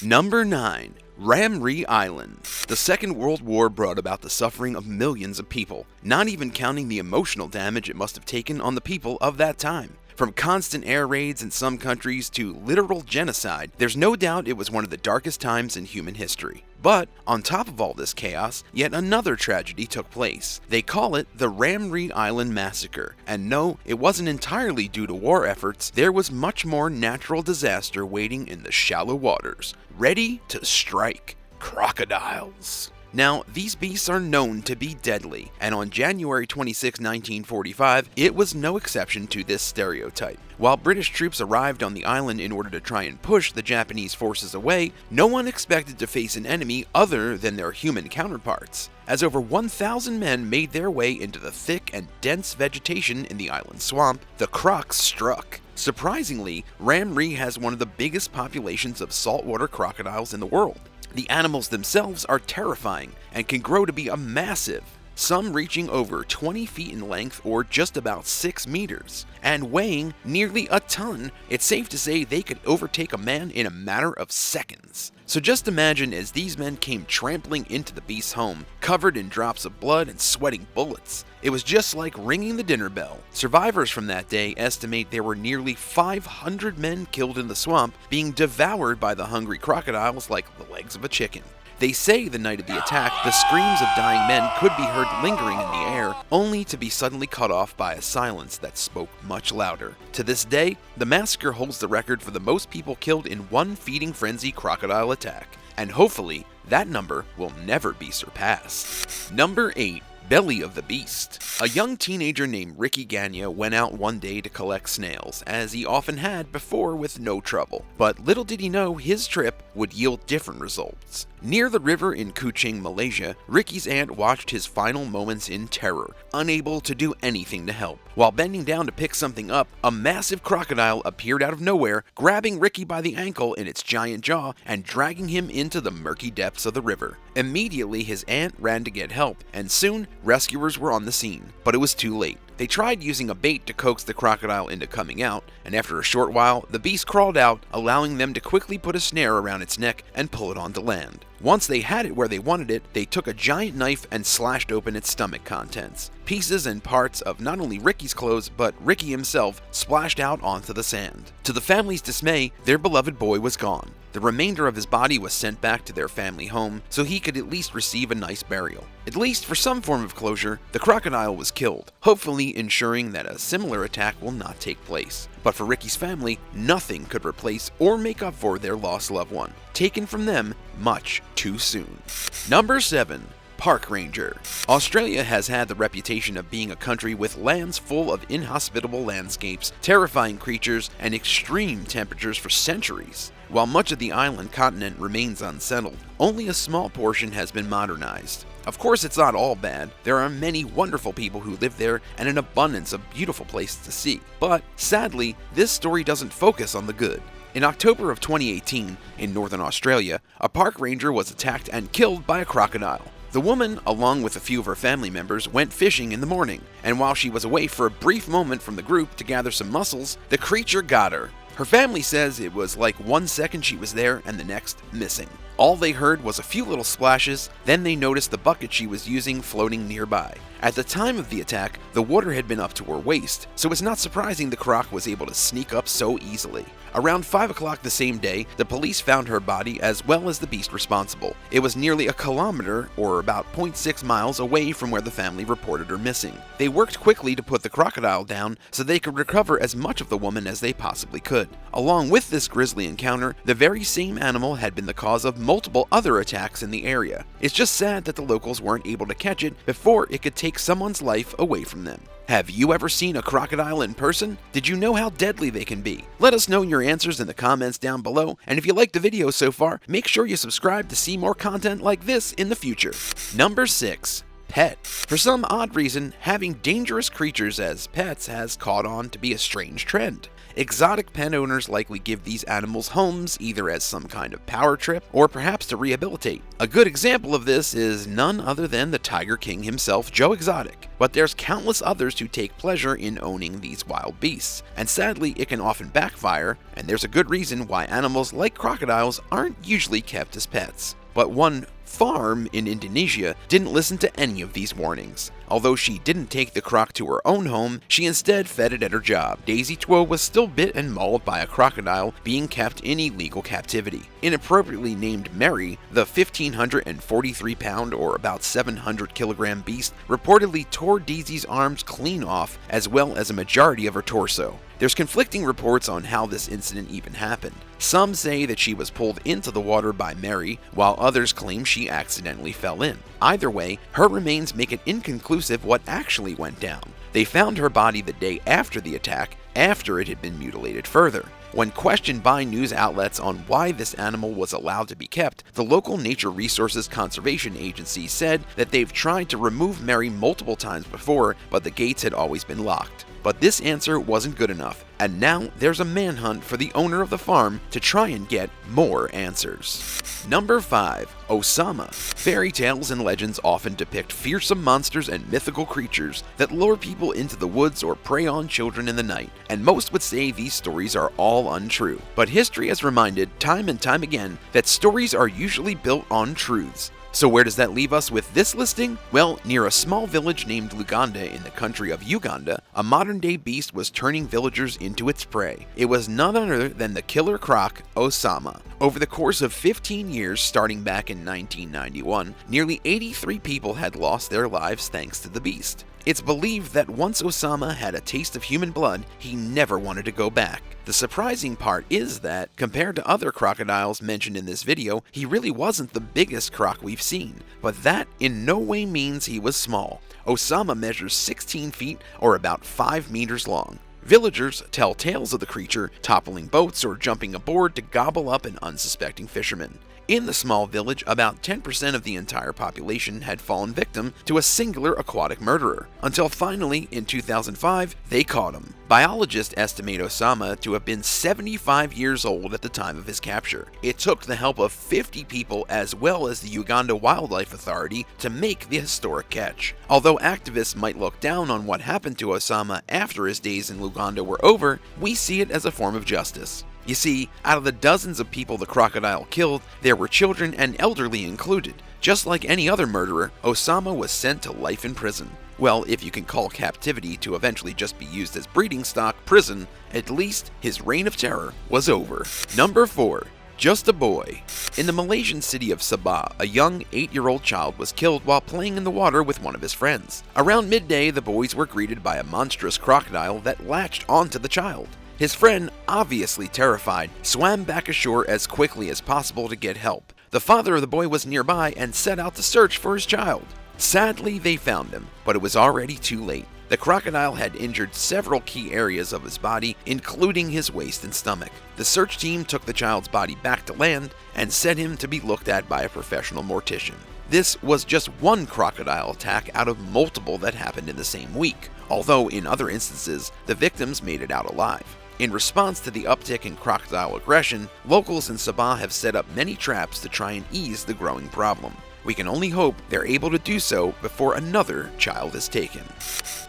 Number 9. Ramree Island. The Second World War brought about the suffering of millions of people, not even counting the emotional damage it must have taken on the people of that time. From constant air raids in some countries to literal genocide, there's no doubt it was one of the darkest times in human history. But, on top of all this chaos, yet another tragedy took place. They call it the Ramree Island Massacre, and no, it wasn't entirely due to war efforts. There was much more natural disaster waiting in the shallow waters, ready to strike: crocodiles. Now, these beasts are known to be deadly, and on January 26, 1945, it was no exception to this stereotype. While British troops arrived on the island in order to try and push the Japanese forces away, no one expected to face an enemy other than their human counterparts. As over 1,000 men made their way into the thick and dense vegetation in the island swamp, the crocs struck. Surprisingly, Ramree has one of the biggest populations of saltwater crocodiles in the world. The animals themselves are terrifying and can grow to be massive, some reaching over 20 feet in length or just about 6 meters, and weighing nearly a ton. It's safe to say they could overtake a man in a matter of seconds. So just imagine as these men came trampling into the beast's home, covered in drops of blood and sweating bullets. It was just like ringing the dinner bell. Survivors from that day estimate there were nearly 500 men killed in the swamp, being devoured by the hungry crocodiles like the legs of a chicken. They say the night of the attack, the screams of dying men could be heard lingering in the air, only to be suddenly cut off by a silence that spoke much louder. To this day, the massacre holds the record for the most people killed in one feeding frenzy crocodile attack, and hopefully, that number will never be surpassed. Number 8. Belly of the Beast. A young teenager named Ricky Gagnon went out one day to collect snails, as he often had before with no trouble. But little did he know his trip would yield different results. Near the river in Kuching, Malaysia, Ricky's aunt watched his final moments in terror, unable to do anything to help. While bending down to pick something up, a massive crocodile appeared out of nowhere, grabbing Ricky by the ankle in its giant jaw and dragging him into the murky depths of the river. Immediately, his aunt ran to get help, and soon, rescuers were on the scene. But it was too late. They tried using a bait to coax the crocodile into coming out, and after a short while, the beast crawled out, allowing them to quickly put a snare around its neck and pull it onto land. Once they had it where they wanted it, they took a giant knife and slashed open its stomach contents. Pieces and parts of not only Ricky's clothes, but Ricky himself splashed out onto the sand. To the family's dismay, their beloved boy was gone. The remainder of his body was sent back to their family home so he could at least receive a nice burial. At least for some form of closure, the crocodile was killed, hopefully ensuring that a similar attack will not take place. But for Ricky's family, nothing could replace or make up for their lost loved one, taken from them much too soon. Number 7. Park Ranger. Australia has had the reputation of being a country with lands full of inhospitable landscapes, terrifying creatures, and extreme temperatures for centuries. While much of the island continent remains unsettled, only a small portion has been modernized. Of course, it's not all bad. There are many wonderful people who live there and an abundance of beautiful places to see. But sadly, this story doesn't focus on the good. In October of 2018, in northern Australia, a park ranger was attacked and killed by a crocodile. The woman, along with a few of her family members, went fishing in the morning, and while she was away for a brief moment from the group to gather some mussels, the creature got her. Her family says it was like 1 second she was there and the next missing. All they heard was a few little splashes, then they noticed the bucket she was using floating nearby. At the time of the attack, the water had been up to her waist, so it's not surprising the croc was able to sneak up so easily. Around 5 o'clock the same day, the police found her body as well as the beast responsible. It was nearly a kilometer, or about 0.6 miles away from where the family reported her missing. They worked quickly to put the crocodile down so they could recover as much of the woman as they possibly could. Along with this grisly encounter, the very same animal had been the cause of multiple other attacks in the area. It's just sad that the locals weren't able to catch it before it could take someone's life away from them. Have you ever seen a crocodile in person? Did you know how deadly they can be? Let us know your answers in the comments down below, and if you liked the video so far, make sure you subscribe to see more content like this in the future. Number 6. Pet. For some odd reason, having dangerous creatures as pets has caught on to be a strange trend. exotic pet owners likely give these animals homes either as some kind of power trip or perhaps to rehabilitate. A good example of this is none other than the Tiger King himself, Joe Exotic. But there's countless others who take pleasure in owning these wild beasts, and sadly it can often backfire, and there's a good reason why animals like crocodiles aren't usually kept as pets. But one farm in Indonesia didn't listen to any of these warnings. Although she didn't take the croc to her own home, she instead fed it at her job. Daisy Tuo was still bit and mauled by a crocodile being kept in illegal captivity. Inappropriately named Mary, the 1,543-pound or about 700-kilogram beast reportedly tore Daisy's arms clean off, as well as a majority of her torso. There's conflicting reports on how this incident even happened. Some say that she was pulled into the water by Mary, while others claim she accidentally fell in. Either way, her remains make it inconclusive what actually went down. They found her body the day after the attack, after it had been mutilated further. When questioned by news outlets on why this animal was allowed to be kept, the local Nature Resources Conservation Agency said that they've tried to remove Mary multiple times before, but the gates had always been locked. But this answer wasn't good enough, and now there's a manhunt for the owner of the farm to try and get more answers. Number 5. OSAMA. Fairy tales and legends often depict fearsome monsters and mythical creatures that lure people into the woods or prey on children in the night, and most would say these stories are all untrue. But history has reminded time and time again that stories are usually built on truths. So where does that leave us with this listing? Well, near a small village named Luganda in the country of Uganda, a modern-day beast was turning villagers into its prey. It was none other than the killer croc, OSAMA. Over the course of 15 years, starting back in 1991, nearly 83 people had lost their lives thanks to the beast. It's believed that once OSAMA had a taste of human blood, he never wanted to go back. The surprising part is that, compared to other crocodiles mentioned in this video, he really wasn't the biggest croc we've seen. But that in no way means he was small. OSAMA measures 16 feet or about 5 meters long. Villagers tell tales of the creature toppling boats or jumping aboard to gobble up an unsuspecting fisherman. In the small village, about 10% of the entire population had fallen victim to a singular aquatic murderer, until finally, in 2005, they caught him. Biologists estimate OSAMA to have been 75 years old at the time of his capture. It took the help of 50 people as well as the Uganda Wildlife Authority to make the historic catch. Although activists might look down on what happened to OSAMA after his days in Luganda were over, we see it as a form of justice. You see, out of the dozens of people the crocodile killed, there were children and elderly included. Just like any other murderer, OSAMA was sent to life in prison. Well, if you can call captivity to eventually just be used as breeding stock prison, at least his reign of terror was over. Number 4. Just a boy. In the Malaysian city of Sabah, a young 8-year-old child was killed while playing in the water with one of his friends. Around midday, the boys were greeted by a monstrous crocodile that latched onto the child. His friend, obviously terrified, swam back ashore as quickly as possible to get help. The father of the boy was nearby and set out to search for his child. Sadly, they found him, but it was already too late. The crocodile had injured several key areas of his body, including his waist and stomach. The search team took the child's body back to land and sent him to be looked at by a professional mortician. This was just one crocodile attack out of multiple that happened in the same week, although in other instances, the victims made it out alive. In response to the uptick in crocodile aggression, locals in Sabah have set up many traps to try and ease the growing problem. We can only hope they're able to do so before another child is taken.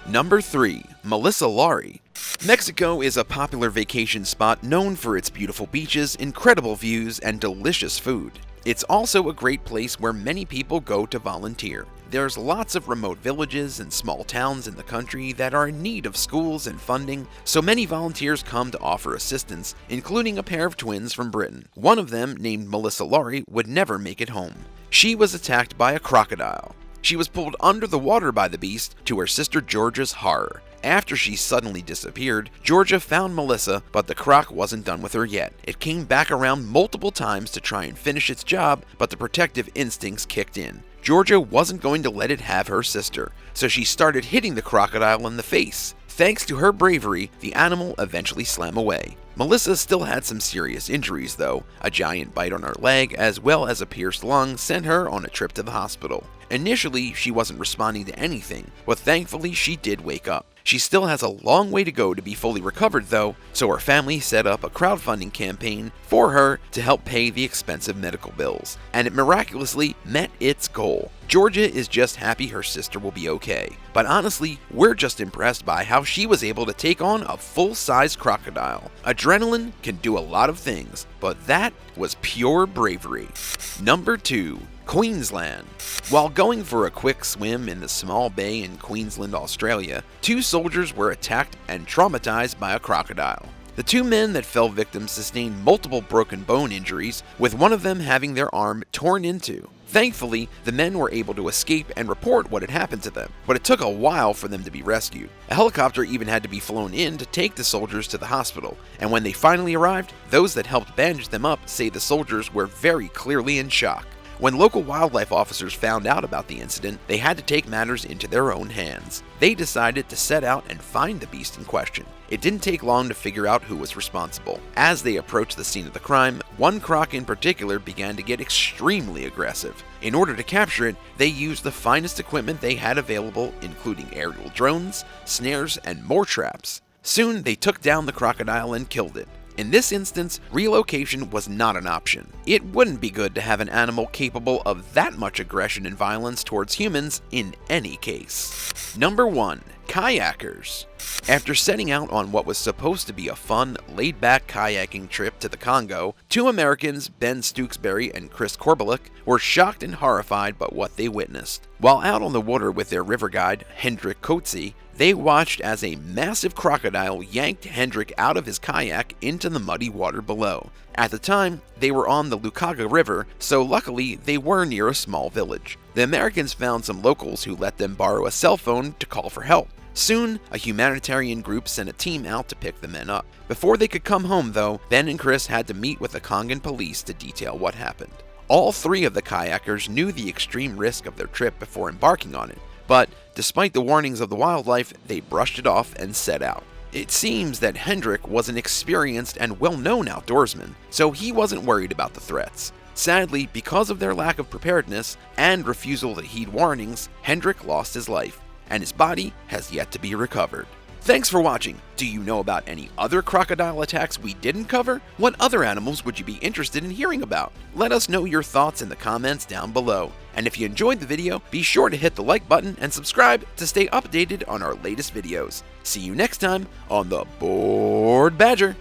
Number 3. Melissa Laurie. Mexico is a popular vacation spot known for its beautiful beaches, incredible views, and delicious food. It's also a great place where many people go to volunteer. There's lots of remote villages and small towns in the country that are in need of schools and funding, so many volunteers come to offer assistance, including a pair of twins from Britain. One of them, named Melissa Laurie, would never make it home. She was attacked by a crocodile. She was pulled under the water by the beast, to her sister Georgia's horror. After she suddenly disappeared, Georgia found Melissa, but the croc wasn't done with her yet. It came back around multiple times to try and finish its job, but the protective instincts kicked in. Georgia wasn't going to let it have her sister, so she started hitting the crocodile in the face. Thanks to her bravery, the animal eventually swam away. Melissa still had some serious injuries though. A giant bite on her leg, as well as a pierced lung, sent her on a trip to the hospital. Initially, she wasn't responding to anything, but thankfully she did wake up. She still has a long way to go to be fully recovered though, so her family set up a crowdfunding campaign for her to help pay the expensive medical bills, and it miraculously met its goal. Georgia is just happy her sister will be okay, but honestly, we're just impressed by how she was able to take on a full-size crocodile. Adrenaline can do a lot of things, but that was pure bravery. Number 2. Queensland. While going for a quick swim in the small bay in Queensland, Australia, 2 soldiers were attacked and traumatized by a crocodile. The 2 men that fell victim sustained multiple broken bone injuries, with one of them having their arm torn into. Thankfully, the men were able to escape and report what had happened to them, but it took a while for them to be rescued. A helicopter even had to be flown in to take the soldiers to the hospital, and when they finally arrived, those that helped bandage them up say the soldiers were very clearly in shock. When local wildlife officers found out about the incident, they had to take matters into their own hands. They decided to set out and find the beast in question. It didn't take long to figure out who was responsible. As they approached the scene of the crime, one croc in particular began to get extremely aggressive. In order to capture it, they used the finest equipment they had available, including aerial drones, snares, and more traps. Soon, they took down the crocodile and killed it. In this instance, relocation was not an option. It wouldn't be good to have an animal capable of that much aggression and violence towards humans in any case. Number 1. Kayakers. After setting out on what was supposed to be a fun, laid-back kayaking trip to the Congo, 2 Americans, Ben Stooksbury and Chris Korbelik, were shocked and horrified by what they witnessed. While out on the water with their river guide, Hendrik Coetzee, they watched as a massive crocodile yanked Hendrik out of his kayak into the muddy water below. At the time, they were on the Lukaga River, so luckily they were near a small village. The Americans found some locals who let them borrow a cell phone to call for help. Soon, a humanitarian group sent a team out to pick the men up. Before they could come home though, Ben and Chris had to meet with the Congan police to detail what happened. All 3 of the kayakers knew the extreme risk of their trip before embarking on it, but despite the warnings of the wildlife, they brushed it off and set out. It seems that Hendrik was an experienced and well-known outdoorsman, so he wasn't worried about the threats. Sadly, because of their lack of preparedness and refusal to heed warnings, Hendrik lost his life, and his body has yet to be recovered. Thanks for watching. Do you know about any other crocodile attacks we didn't cover? What other animals would you be interested in hearing about? Let us know your thoughts in the comments down below. And if you enjoyed the video, be sure to hit the like button and subscribe to stay updated on our latest videos. See you next time on the Bored Badger.